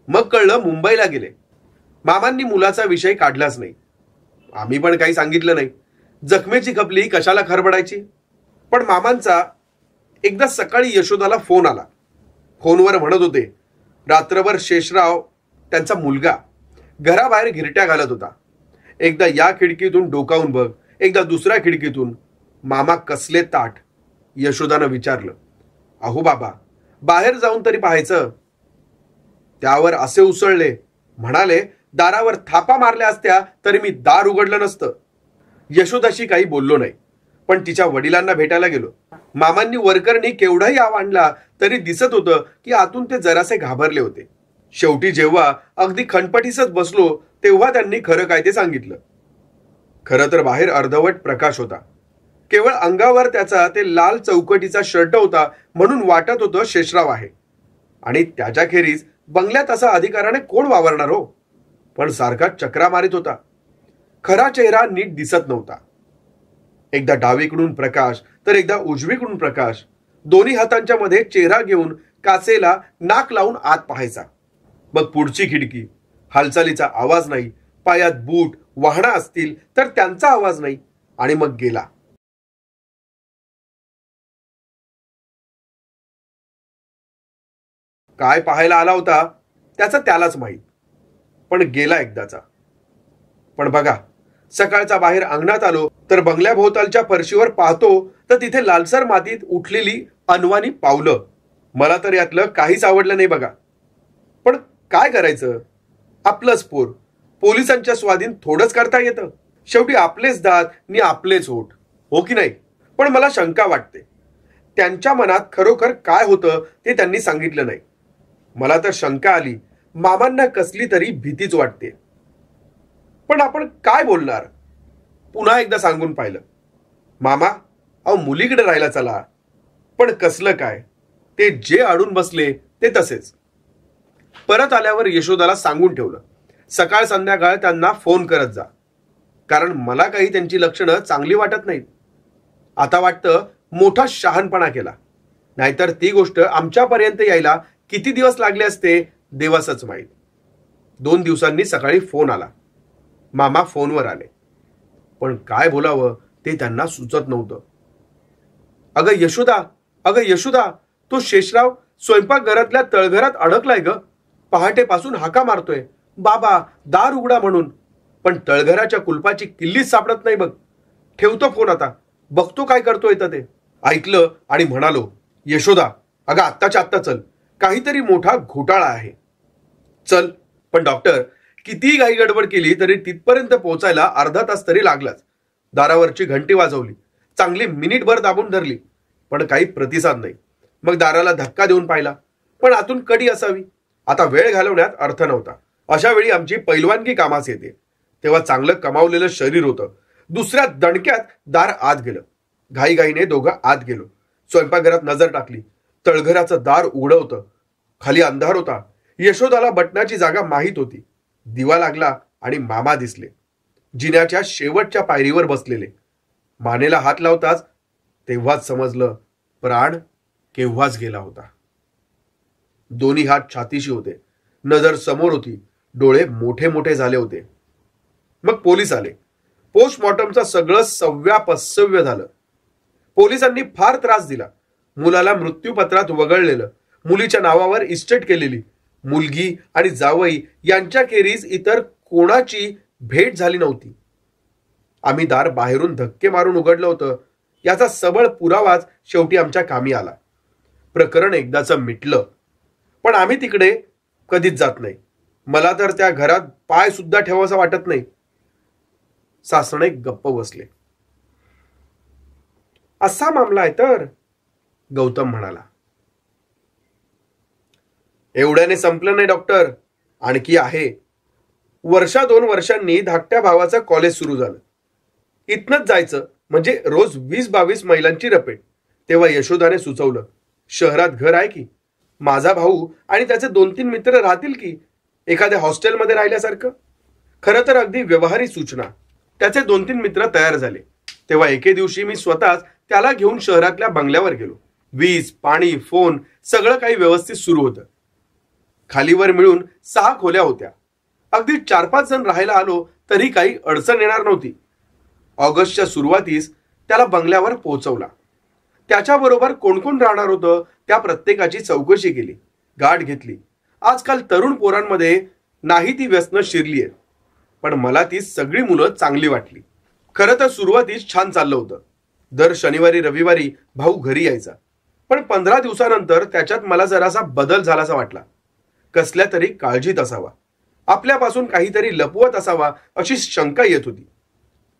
मग कळलं मुंबईला गेले. मामांनी मुलाचा विषय काढलाच नाही. आम्ही पण काही सांगितलं नाही. जखमेची खपली कशाला खरबडायची. पण मामांचा एकदा सकाळी यशोदाला फोन आला. फोनवर म्हणत होते, रात्रभर शेषराव त्यांचा मुलगा घराबाहेर घिरट्या घालत होता. एकदा या खिडकीतून डोकावून बघ, एकदा दुसऱ्या खिडकीतून. मामा कसले ताठ. यशोदानं विचारलं, अहो बाबा, बाहेर जाऊन तरी पाहायचं. त्यावर असे उसळले, म्हणाले, दारावर थापा मारल्या असत्या तरी मी दार उघडलं नसतं. यशोदाशी काही बोललो नाही, पण तिच्या वडिलांना भेटायला गेलो. मामांनी वरकरणी केवढाही आव आणला तरी दिसत होतं की आतून ते जरासे घाबरले होते. शेवटी जेव्हा अगदी खणपटीसच बसलो तेव्हा त्यांनी खरं काय ते सांगितलं. खरं तर बाहेर अर्धवट प्रकाश होता. केवळ अंगावर त्याचा ते लाल चौकटीचा शर्ट होता म्हणून वाटत होतं शेषराव आहे. आणि त्याच्याखेरीज बंगल्यात असा अधिकाराने कोण वावरणार हो. पण सारखा चक्रा मारित होता. खरा चेहरा नीट दिसत नव्हता. एकदा डावीकडून प्रकाश तर एकदा उजवीकडून प्रकाश. दोन्ही हातांच्या मध्ये चेहरा घेऊन काचेला नाक लावून आत पाहायचा. मग पुढची खिडकी. हालचालीचा आवाज नाही. पायात बूट वाहना असतील तर त्यांचा आवाज नाही. आणि मग गेला. काय पाहायला आला होता त्याचं त्यालाच माहीत. पण गेला एकदाचा. पण बघा, सकाळचा बाहेर अंगणात आलो तर बंगल्याभोवतालच्या फरशीवर पाहतो तर तिथे लालसर मातीत उठलेली अनवाणी पावलं. मला तर यातलं काहीच आवडलं नाही बघा. पण काय करायचं, आपलंच पोर. पोलिसांच्या स्वाधीन थोडंच करता येतं. शेवटी आपलेच दात नि आपलेच होठ, हो की नाही. पण मला शंका वाटते, त्यांच्या मनात खरोखर काय होतं ते त्यांनी सांगितलं नाही. मला तर शंका आली, मामांना कसली तरी भीतीच वाटते. पण आपण काय बोलणार. पुन्हा एकदा सांगून पाहिलं, मामा अहो मुलीकडे राहायला चला. पण कसलं काय, ते जे अडून बसले ते तसेच. परत आल्यावर यशोदाला सांगून ठेवलं, सकाळ संध्याकाळ त्यांना फोन करत जा, कारण मला काही त्यांची लक्षणं चांगली वाटत नाहीत. आता वाटतं मोठा शहाणपणा केला, नाहीतर ती गोष्ट आमच्यापर्यंत यायला किती दिवस लागले असते देवासच माहीत. 2 दिवसांनी सकाळी फोन आला. मामा फोनवर आले, पण काय बोलावं ते त्यांना सुचत नव्हतं. अगं यशोदा, तो शेषराव स्वयंपाकघरातल्या तळघरात अडकलाय ग. पहाटेपासून हाका मारतोय, बाबा दार उघडा म्हणून, पण तळघराच्या कुलपाची किल्लीच सापडत नाही बघ. ठेवतो फोन आता, बघतो काय करतोय ते. ऐकलं आणि म्हणालो, यशोदा अगं आत्ताच्या आत्ता चल, काहीतरी मोठा घोटाळा आहे. चल, पण डॉक्टर कितीही घाई गडबड केली तरी तिथपर्यंत पोहोचायला अर्धा तास तरी लागलाच. दारावरची घंटी वाजवली, चांगली मिनिटभर दाबून धरली, पण काही प्रतिसाद नाही. मग दाराला धक्का देऊन पाहिला, पण आतून कडी असावी. आता वेळ घालवण्यात अर्थ नव्हता. अशा वेळी आमची पैलवानगी कामास येते. तेव्हा चांगलं कमावलेलं शरीर होतं. दुसऱ्या दणक्यात दार आत गेलं. घाईघाईने दोघं आत गेलो. स्वयंपाकघरात नजर टाकली. तळघराचं दार उघडं होतं. खाली अंधार होता. यशोदाला बटनाची जागा माहीत होती. दिवा लागला आणि मामा दिसले, जिन्याच्या शेवटच्या पायरीवर बसलेले. मानेला हात लावताच तेव्हाच समजलं, प्राण केव्हाच गेला होता. दोन्ही हात छातीशी होते. नजर समोर होती. डोळे मोठे मोठे झाले होते. मग पोलीस आले. पोस्टमॉर्टमचं सगळं सव्यापसव्य झालं. पोलिसांनी फार त्रास दिला. मुलाला मृत्यूपत्रात वगळलेलं, मुलीच्या नावावर इस्टेट केलेली, मुलगी आणि जावई यांच्याखेरीज इतर कोणाची भेट झाली नव्हती. आम्ही दार बाहेरून धक्के मारून उघडलं होतं, याचा सबळ पुरावाच शेवटी आमच्या कामी आला. प्रकरण एकदाचं मिटलं, पण आम्ही तिकडे कधीच जात नाही. मला तर त्या घरात पाय सुद्धा ठेवासा वाटत नाही. सासणे गप्प बसले. असा मामला आहे तर, गौतम म्हणाला. एवढ्याने संपलं नाही डॉक्टर, आणखी आहे. 1-2 वर्षांनी धाकट्या भावाचं कॉलेज सुरू झालं. इथनच जायचं म्हणजे रोज 20-22 मैलांची रपेट. तेव्हा यशोदाने सुचवलं, शहरात घर आहे की, माझा भाऊ आणि त्याचे 2-3 मित्र राहतील की, एखाद्या हॉस्टेलमध्ये राहिल्यासारखं. खरं तर अगदी व्यवहारी सूचना. त्याचे 2-3 मित्र तयार झाले. तेव्हा एके दिवशी मी स्वतःच त्याला घेऊन शहरातल्या बंगल्यावर गेलो. वीज, पाणी, फोन सगळं काही व्यवस्थित सुरू होतं. खालीवर मिळून 6 खोल्या होत्या. अगदी 4-5 जण राहायला आलो तरी काही अडचण येणार नव्हती. ऑगस्टच्या सुरुवातीस त्याला बंगल्यावर पोहोचवला. त्याच्याबरोबर कोण कोण राहणार होतं त्या प्रत्येकाची चौकशी केली, गाठ घेतली. आजकाल तरुण पोरांमध्ये नाही ती व्यसनं शिरली आहेत, पण मला ती सगळी मुलं चांगली वाटली. खरं तर सुरुवातीस छान चाललं होतं. दर शनिवारी रविवारी भाऊ घरी यायचा, पण 15 दिवसानंतर त्याच्यात मला जरासा बदल झालासा वाटला. कसल्या तरी काळजीत असावा, आपल्यापासून काहीतरी लपवत असावा अशी शंका येत होती.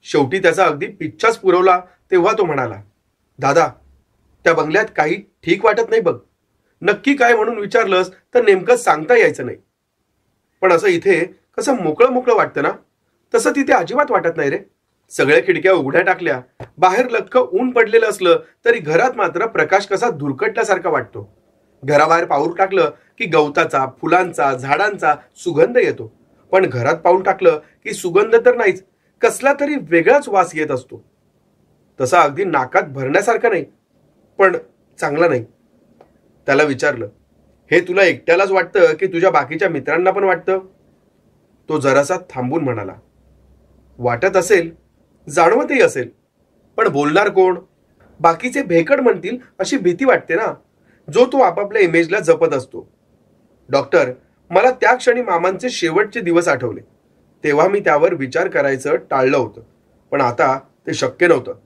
शेवटी त्याचा अगदी पिच्छाच पुरवला तेव्हा तो म्हणाला, दादा त्या बंगल्यात काही ठीक वाटत नाही बघ. नक्की काय म्हणून विचारलंस तर नेमकं सांगता यायचं नाही. पण असं इथे कसं मोकळं मोकळं वाटतं ना, तसं तिथे अजिबात वाटत नाही रे. सगळ्या खिडक्या उघड्या टाकल्या, बाहेर लख्ख ऊन पडलेलं असलं तरी घरात मात्र प्रकाश कसा धुरकटल्यासारखा वाटतो. घराबाहेर पाऊल टाकलं की गवताचा, फुलांचा, झाडांचा सुगंध येतो, पण घरात पाऊल टाकलं की सुगंध तर नाहीच, कसला तरी वेगळाच वास येत असतो. तसा अगदी नाकात भरण्यासारखा नाही, पण चांगला नाही. त्याला विचारलं, हे तुला एकट्यालाच वाटतं की तुझ्या बाकीच्या मित्रांना पण वाटतं? तो जरासा थांबून म्हणाला, वाटत असेल, जाणवतही असेल, पण बोलणार कोण? बाकीचे भेकड म्हणतील अशी भीती वाटते ना, जो तो आपापल्या इमेजला जपत असतो. डॉक्टर, मला त्या क्षणी मामांचे शेवटचे दिवस आठवले. तेव्हा मी त्यावर विचार करायचं टाळलं होतं, पण आता ते शक्य नव्हतं.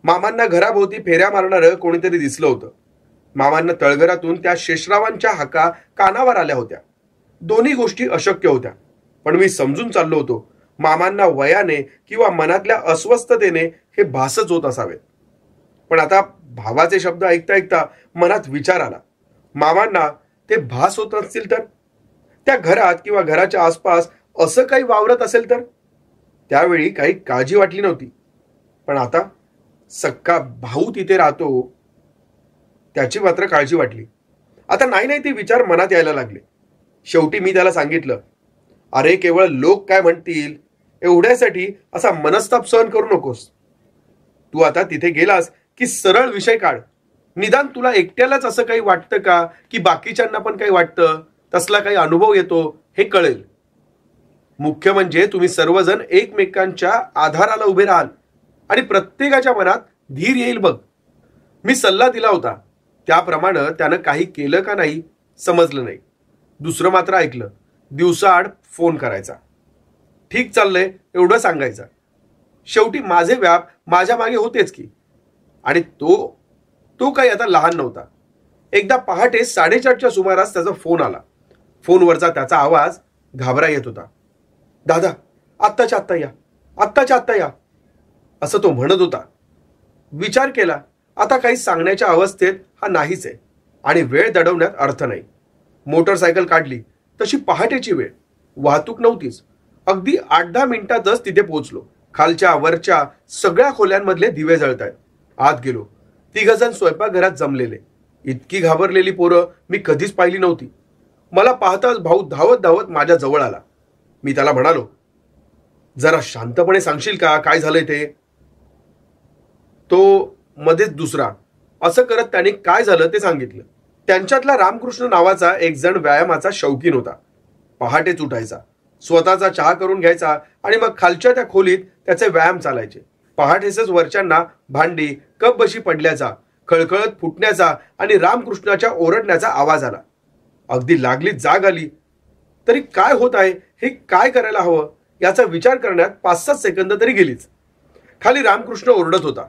मामांना घराभोवती फेऱ्या मारणारं कोणीतरी दिसलं होतं. मामांना तळघरातून त्या शेषरावांच्या हाका कानावर आल्या होत्या. दोन्ही गोष्टी अशक्य होत्या, पण मी समजून चाललो होतो, मामांना वयाने किंवा मनातल्या अस्वस्थतेने हे भासच होत असावेत. पण आता भावाचे शब्द ऐकता ऐकता मनात विचार आला, मामांना ते भास होत नसतील तर? त्या घरात किंवा घराच्या आसपास असं काही वावरत असेल तर? त्यावेळी काही काळजी वाटली नव्हती, पण आता सक्का भाऊ तिथे राहतो त्याची मात्र काळजी वाटली. आता नाही ते विचार मनात यायला लागले. शेवटी मी त्याला सांगितलं, अरे केवळ लोक काय म्हणतील एवढ्यासाठी असा मनस्ताप सहन करू नकोस. तू आता तिथे गेलास की सरळ विषय काढ. निदान तुला एकट्यालाच असं काही वाटतं का की बाकीच्यांना पण काही वाटतं, तसला काही अनुभव येतो हे कळेल. मुख्य म्हणजे तुम्ही सर्वजण एकमेकांच्या आधाराला उभे राहाल आणि प्रत्येकाच्या मनात धीर येईल बघ. मी सल्ला दिला होता त्याप्रमाणे त्यानं काही केलं का नाही समजलं नाही. दुसरं मात्र ऐकलं, दिवसाआड फोन करायचा, ठीक चाललंय एवढं सांगायचं. शेवटी माझे व्याप माझ्या मागे होतेच की. आणि तो काही आता लहान नव्हता. एकदा पहाटे 4:30च्या सुमारास त्याचा फोन आला. फोनवरचा त्याचा आवाज घाबरा येत होता. दादा, आत्ताच्या आत्ता या, आत्ताच्या आत्ता या, असं तो म्हणत होता. विचार केला, आता काही सांगण्याच्या अवस्थेत हा नाहीच आहे आणि वेळ दडवण्यात अर्थ नाही. मोटरसायकल काढली. तशी पहाटेची वेळ, वाहतूक नव्हतीच. अगदी 8-10 मिनिटातच तिथे पोहोचलो. खालच्या वरच्या सगळ्या खोल्यांमधले दिवे जळतायत. आत गेलो. 3 जण स्वयंपाकघरात जमलेले. इतकी घाबरलेली पोरं मी कधीच पाहिली नव्हती. मला पाहताच भाऊ धावत धावत माझ्या जवळ आला. मी त्याला म्हणालो, जरा शांतपणे सांगशील का काय झालंय ते. तो मध्येच दुसरा असं करत त्याने काय झालं ते सांगितलं. त्यांच्यातला रामकृष्ण नावाचा एक जण व्यायामाचा शौकीन होता. पहाटेच उठायचा, स्वतःचा चहा करून घ्यायचा आणि मग खालच्या त्या खोलीत त्याचे व्यायाम चालायचे. पहाटेसच वरच्यांना भांडी कप बशी पडल्याचा, खळखळत फुटण्याचा आणि रामकृष्णाच्या ओरडण्याचा आवाज आला. अगदी लागली जाग आली. तरी काय होत आहे, हे काय करायला हवं याचा विचार करण्यात 5-7 सेकंद तरी गेलीच. खाली रामकृष्ण ओरडत होता.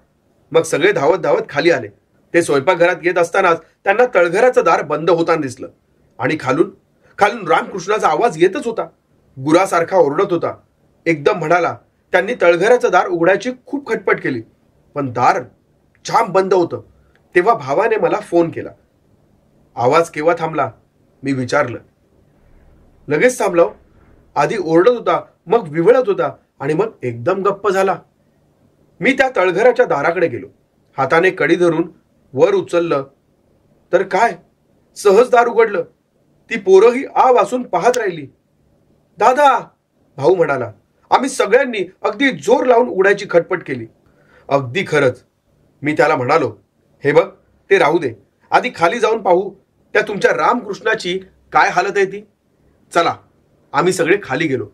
मग सगळे धावत धावत खाली आले. ते स्वयंपाकघरात येत असतानाच त्यांना तळघराचं दार बंद होताना दिसलं आणि खालून रामकृष्णाचा आवाज येतच होता. गुरासारखा ओरडत होता. एकदम म्हणाला. त्यांनी तळघराचं दार उघडायची खूप खटपट केली, पण दार जाम बंद होतं. तेव्हा भावाने मला फोन केला. आवाज केव्हा थांबला मी विचारलं. लगेच थांबलो. आधी ओरडत होता, मग विवळत होता आणि मग एकदम गप्प झाला. मी त्या तळघराच्या दाराकडे गेलो. हाताने कडी धरून वर उचललं तर काय, सहज दार उघडलं. ती पोरंही आ वासून पाहत राहिली. दादा, भाऊ म्हणाला. आम्ही सगळ्यांनी अगदी जोर लावून उघडायची खटपट केली. अगदी खरंच. मी त्याला म्हणालो, हे बघ ते राहू दे, आधी खाली जाऊन पाहू त्या तुमच्या रामकृष्णाची काय हालत आहे ती. चला. आम्ही सगळे खाली गेलो.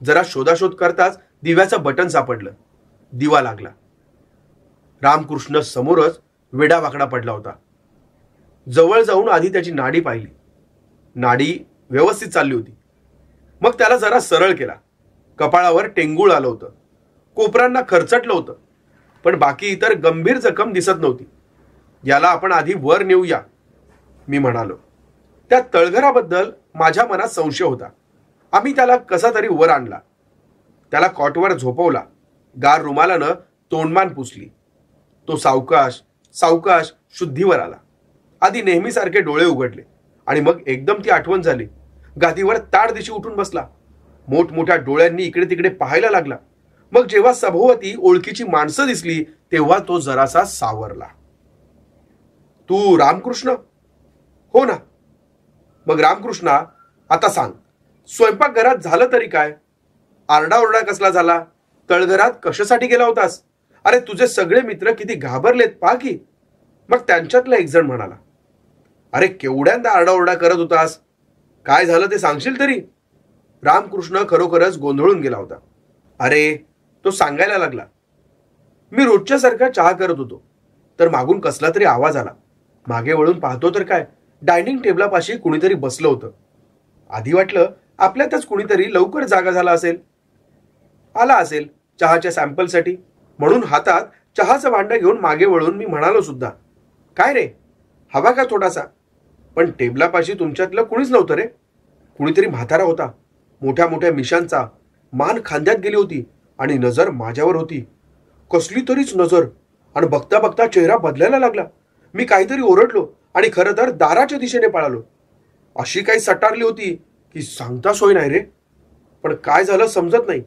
जरा शोधाशोध करताच दिव्याचं बटन सापडलं. दिवा लागला. रामकृष्ण समोरच वेडावाकडा पडला होता. जवळ जाऊन आधी त्याची नाडी पाहिली. नाडी व्यवस्थित चालली होती. मग त्याला जरा सरळ केला. कपाळावर टेंगूळ आलं होतं. कोपरांना खरचटलं होतं, पण बाकी इतर गंभीर जखम दिसत नव्हती. याला आपण आधी वर नेऊया, मी म्हणालो. त्या तळघराबद्दल माझ्या मनात संशय होता. आम्ही त्याला कसा तरी वर आणला. त्याला कॉटवर झोपवला. गार रुमालानं तोंडमान पुसली. तो सावकाश सावकाश शुद्धीवर आला. आधी नेहमीसारखे डोळे उघडले आणि मग एकदम ती आठवण झाली. गादीवर ताडदिशी उठून बसला. मोठमोठ्या डोळ्यांनी इकडे तिकडे पाहायला लागला. मग जेव्हा सभोवती ओळखीची माणसं दिसली तेव्हा तो जरासा सावरला. तू रामकृष्ण? हो ना. मग रामकृष्णा, आता सांग, स्वयंपाकघरात झालं तरी काय? आरडाओरडा कसला झाला? तळघरात कशासाठी गेला होतास? अरे तुझे सगळे मित्र किती घाबरलेत पहा की. मग त्यांच्यातला एक जण म्हणाला, अरे केवढ्यांदा आरडाओरडा करत होतास? काय झालं ते सांगशील तरी? रामकृष्ण खरोखरच गोंधळून गेला होता. अरे, तो सांगायला लागला, मी रोजच्या सारखा चहा करत होतो तर मागून कसला तरी आवाज आला. मागे वळून पाहतो तर काय, डायनिंग टेबलापाशी कुणीतरी बसलं होतं. आधी वाटलं आपल्यातच कुणीतरी लवकर जागा झाला असेल, आला असेल चहाच्या सॅम्पलसाठी, म्हणून हातात चहाचं भांडं घेऊन मागे वळून मी म्हणालो सुद्धा, काय रे, हवा का थोडासा? पण टेबलापाशी तुमच्यातलं कुणीच नव्हतं रे. कुणीतरी म्हातारा होता, मोठ्या मोठ्या मिशांचा, मान खांद्यात गेली होती आणि नजर माझ्यावर होती. कसली तरीच नजर. आणि बघता बघता चेहरा बदलायला लागला. मी काहीतरी ओरडलो आणि खरं तर दाराच्या दिशेने पळालो. अशी काही सटारली होती की सांगता सोय नाही रे. पण काय झालं समजत नाही.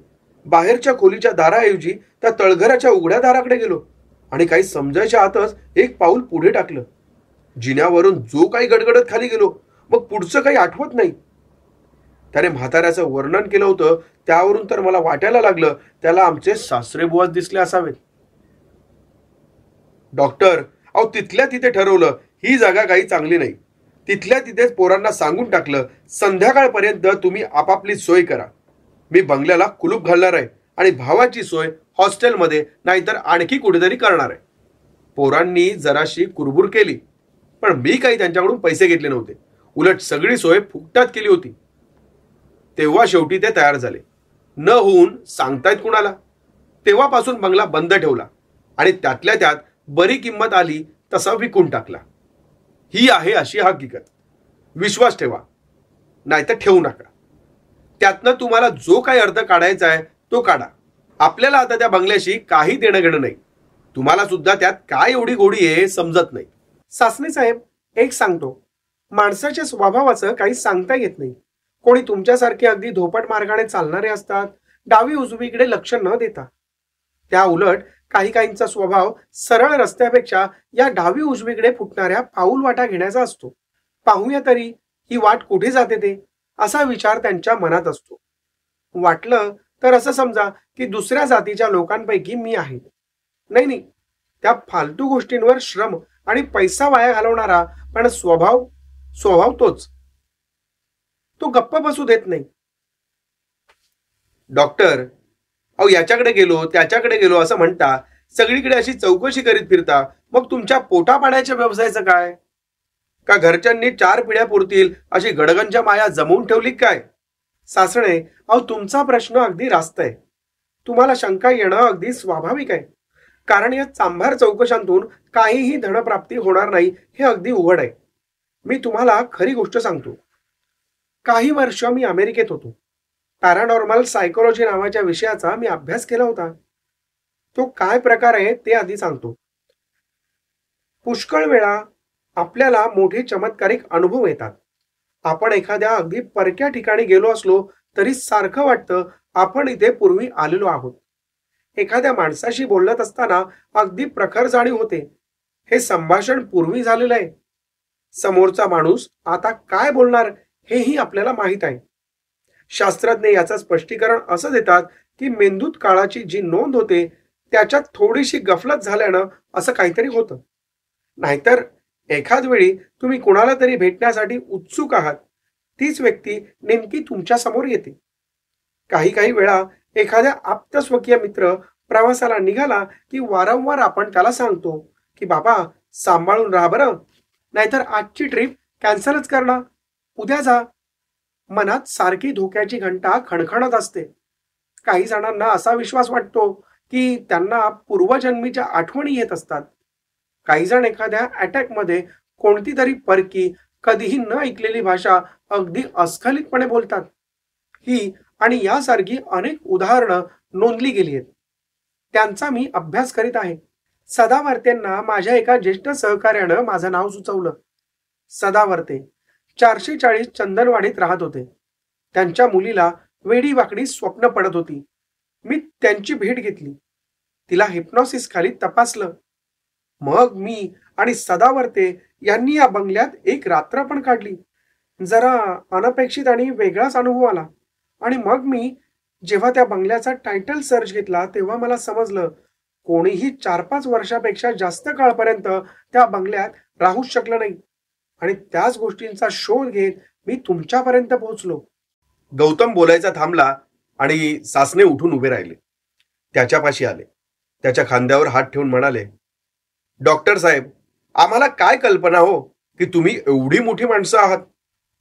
बाहेरच्या खोलीच्या दाराऐवजी त्या तळघराच्या उघड्या दाराकडे गेलो आणि काही समजायच्या आतच एक पाऊल पुढे टाकलं. जिन्यावरून जो काही गडगडत खाली गेलो. मग पुढचं काही आठवत नाही. त्याने म्हाताऱ्याचं वर्णन केलं होतं, त्यावरून तर मला वाटायला लागलं त्याला आमचे सासरे बुवाच दिसले असावेत. डॉक्टर, अहो तिथल्या तिथे ठरवलं ही जागा काही चांगली नाही. तिथल्या तिथेच पोरांना सांगून टाकलं, संध्याकाळपर्यंत तुम्ही आपापली सोय करा. मी बंगल्याला कुलूप घालणार आहे आणि भावाची सोय हॉस्टेलमध्ये नाहीतर आणखी कुठेतरी करणार आहे. पोरांनी जराशी कुरबुर केली, पण मी काही त्यांच्याकडून पैसे घेतले नव्हते. उलट सगळी सोय फुकटात केली होती. तेव्हा शेवटी ते तयार झाले. न होऊन सांगतायत कुणाला. तेव्हापासून बंगला बंद ठेवला आणि त्यातल्या त्यात बरी किंमत आली तसा विकून टाकला. ही आहे अशी हकीकत. विश्वास ठेवा नाहीतर ठेवू नका. त्यातनं तुम्हाला जो काही अर्थ काढायचा आहे तो काढा. आपल्याला आता त्या बंगल्याशी काही देणं घेणं नाही. तुम्हाला सुद्धा त्यात काय एवढी गोडी आहे समजत नाही. सासणे साहेब, एक सांगतो, माणसाच्या स्वभावाचं काही सांगता येत नाही. कोणी तुमच्यासारखे अगदी धोपट मार्गाने चालणारे असतात, डावी उजवीकडे लक्ष न देता. त्या उलट काही काहींचा स्वभाव सरळ रस्त्यापेक्षा या डावी उजवीकडे फुटणाऱ्या पाऊल वाटा घेण्याचा असतो. पाहूया तरी ही वाट कुठे जाते ते, असा विचार त्यांच्या मनात असतो. वाटलं तर असं समजा की दुसऱ्या जातीच्या लोकांपैकी मी आहे. नाही नाही, त्या फालतू गोष्टींवर श्रम आणि पैसा वाया घालवणारा, पण स्वभाव स्वभाव तोच. तो गप्प बसू देत नाही. डॉक्टर, अहो याच्याकडे गेलो त्याच्याकडे गेलो असं म्हणता, सगळीकडे अशी चौकशी करीत फिरता, मग तुमच्या पोटा पाण्याच्या व्यवसायाचं काय? का घरच्यांनी 4 पिढ्या पुरतील अशी गडगंच्या माया जमवून ठेवली काय? सासणे, अहो तुमचा प्रश्न अगदी रास्त आहे. तुम्हाला शंका येणं अगदी स्वाभाविक आहे. कारण या चांभार चौकशांतून काहीही धनप्राप्ती होणार नाही हे अगदी उघड आहे. मी तुम्हाला खरी गोष्ट सांगतो. काही वर्ष मी अमेरिकेत होतो. पॅरानॉर्मल सायकोलॉजी नावाच्या विषयाचा मी अभ्यास केला होता. तो काय प्रकार आहे ते आधी सांगतो. पुष्कळ वेळा आपल्याला मोठे चमत्कारिक अनुभव येतात. आपण एखाद्या अगदी परक्या ठिकाणी गेलो असलो तरी सारखं वाटतं आपण इथे पूर्वी आलेलो आहोत. एखाद्या माणसाशी बोलत असताना अगदी प्रखर जाणीव होते हे संभाषण पूर्वी झालेलं आहे. समोरचा माणूस आता काय बोलणार हेही आपल्याला माहित आहे. शास्त्रज्ञ याचं स्पष्टीकरण असं देतात की मेंदूत काळाची जी नोंद होते त्याच्यात थोडीशी गफलत झाल्यानं असं काहीतरी होतं. नाहीतर एखाद वेळी तुम्ही कुणाला तरी भेटण्यासाठी उत्सुक आहात, तीच व्यक्ती नेमकी तुमच्या समोर येते. काही काही वेळा एखाद्या आप्तस्वकीय मित्र प्रवासाला निघाला की वारंवार आपण त्याला सांगतो की बाबा सांभाळून राहा बरं, नाहीतर आजची ट्रिप कॅन्सलच करणार, उद्या जा. मनात सारखी धोक्याची घंटा खणखणत असते. काही जणांना असा विश्वास वाटतो की त्यांना पूर्वजन्मीच्या आठवणी येत असतात. काही जण एखाद्या अटॅकमध्ये कोणती तरी परकी, कधीही न ऐकलेली भाषा अगदी अस्खलितपणे बोलतात. ही आणि यासारखी अनेक उदाहरणं नोंदली गेली आहेत. त्यांचा मी अभ्यास करीत आहे. सदावर्तेंना माझ्या एका ज्येष्ठ सहकार्यानं माझं नाव सुचवलं. सदावर्ते 440 चंदनवाडीत राहत होते. त्यांच्या मुलीला वेडी वाकडी स्वप्न पडत होती. मी त्यांची भेट घेतली. तिला हिप्नॉसिस खाली तपासलं. मग मी आणि सदावर्ते यांनी या बंगल्यात एक रात्र पण काढली. जरा अनपेक्षित आणि वेगळाच अनुभव आला. आणि मग मी जेव्हा त्या बंगल्याचा टायटल सर्च घेतला तेव्हा मला समजलं कोणीही 4-5 वर्षापेक्षा जास्त काळपर्यंत त्या बंगल्यात राहूच शकलं नाही. आणि त्याच गोष्टींचा शोध घेत मी तुमच्यापर्यंत पोहोचलो. गौतम बोलायचा थांबला आणि सासने उठून उभे राहिले. त्याच्यापाशी आले. त्याच्या खांद्यावर हात ठेवून म्हणाले, डॉक्टर साहेब, आम्हाला काय कल्पना हो की तुम्ही एवढी मोठी माणसं आहात.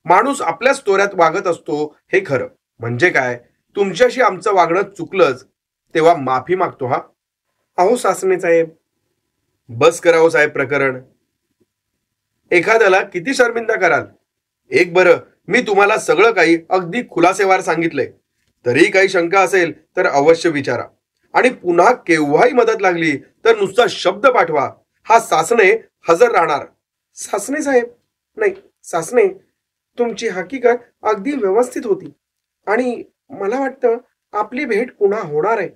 माणूस आपल्याच तोऱ्यात वागत असतो हे खरं. म्हणजे काय, तुमच्याशी आमचं वागणं चुकलंच तेव्हा माफी मागतो. हा अहो सासने साहेब, बस करावं साहेब प्रकरण. एखाद्याला किती शर्मिंदा कराल. एक बरं, मी तुम्हाला सगळं काही अगदी खुलासेवार सांगितलंय. तरी काही शंका असेल तर अवश्य विचारा. आणि पुन्हा केव्हाही मदत लागली तर नुसता शब्द पाठवा. हा सासणे हजर राहणार. सासणे साहेब, नाही सासणे, तुमची हकीकत अगदी व्यवस्थित होती आणि मला वाटतं आपली भेट पुन्हा होणार आहे.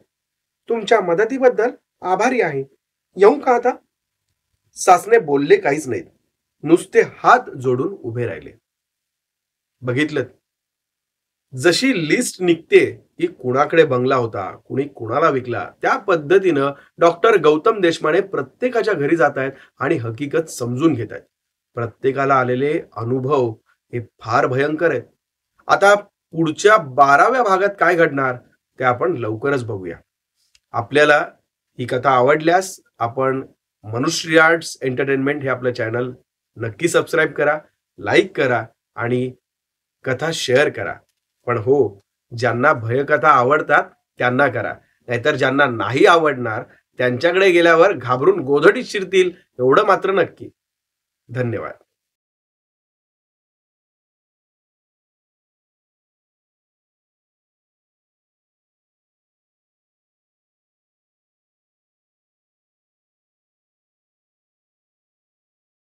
तुमच्या मदतीबद्दल आभारी आहे. येऊ का आता? सासणे बोलले काहीच नाहीत. नुसते हात जोडून उभे राहिले. बघितलं, जशी लिस्ट निघते की कुणाकडे बंगला होता, कुणी कुणाला विकला, त्या पद्धतीनं डॉक्टर गौतम देशपांडे प्रत्येकाच्या घरी जात आहेत आणि हकीकत समजून घेत आहेत. प्रत्येकाला आलेले अनुभव हे फार भयंकर आहेत. आता पुढच्या 12व्या भागात काय घडणार ते आपण लवकरच बघूया. आपल्याला ही कथा आवडल्यास आपण मनुश्री आर्ट्स एंटरटेनमेंट हे आपलं चॅनल नक्की सबस्क्राईब करा, लाईक करा आणि कथा शेअर करा. पण हो, ज्यांना भयकथा आवडतात त्यांना करा, नाहीतर ज्यांना नाही आवडणार त्यांच्याकडे गेल्यावर घाबरून गोधडीत शिरतील एवढं मात्र नक्की. धन्यवाद.